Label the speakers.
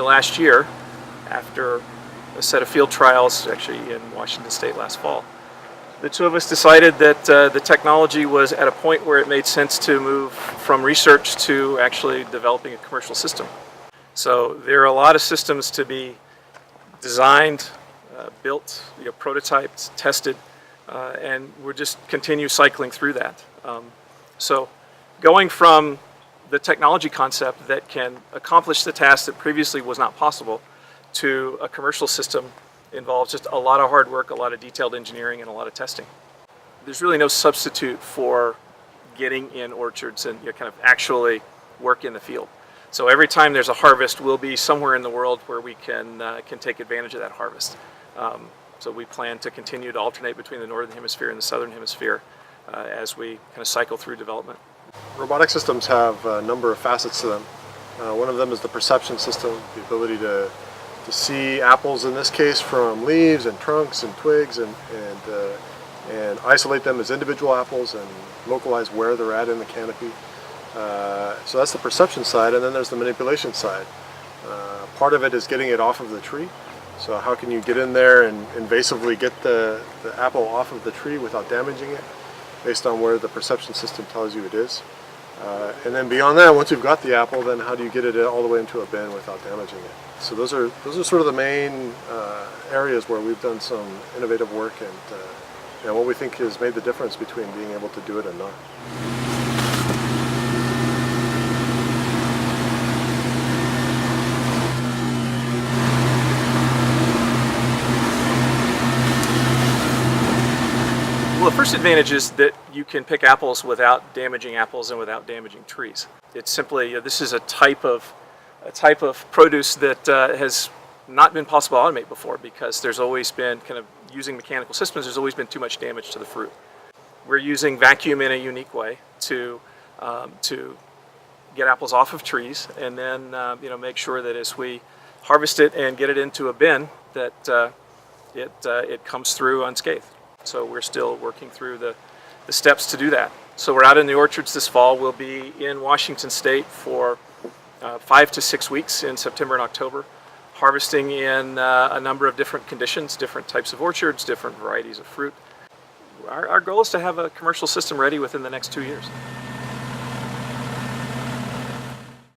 Speaker 1: of last year, after a set of field trials actually in Washington State last fall, the two of us decided that the technology was at a point where it made sense to move from research to actually developing a commercial system. So there are a lot of systems to be designed, built, prototyped, tested, and we're just continue cycling through that. So going from the technology concept that can accomplish the task that previously was not possible to a commercial system involves just a lot of hard work, a lot of detailed engineering, and a lot of testing. There's really no substitute for getting in orchards and kind of actually work in the field. So every time there's a harvest, we'll be somewhere in the world where we can take advantage of that harvest. So we plan to continue to alternate between the northern hemisphere and the southern hemisphere as we kind of cycle through development.
Speaker 2: Robotic systems have a number of facets to them. One of them is the perception system, the ability to see apples in this case from leaves and trunks and twigs and isolate them as individual apples and localize where they're at in the canopy. So that's the perception side, and then there's the manipulation side. Part of it is getting it off of the tree. So how can you get in there and invasively get the apple off of the tree without damaging it, based on where the perception system tells you it is. And then beyond that, once you've got the apple, then how do you get it all the way into a bin without damaging it? So those are sort of the main areas where we've done some innovative work and what we think has made the difference between being able to do it and not.
Speaker 1: Well, the first advantage is that you can pick apples without damaging apples and without damaging trees. It's simply, this is a type of produce that has not been possible to automate before, because there's always been, kind of using mechanical systems, there's always been too much damage to the fruit. We're using vacuum in a unique way to get apples off of trees, and then make sure that as we harvest it and get it into a bin, that it comes through unscathed. So we're still working through the steps to do that. So we're out in the orchards this fall. We'll be in Washington State for 5 to 6 weeks in September and October, harvesting in a number of different conditions, different types of orchards, different varieties of fruit. Our goal is to have a commercial system ready within the next 2 years.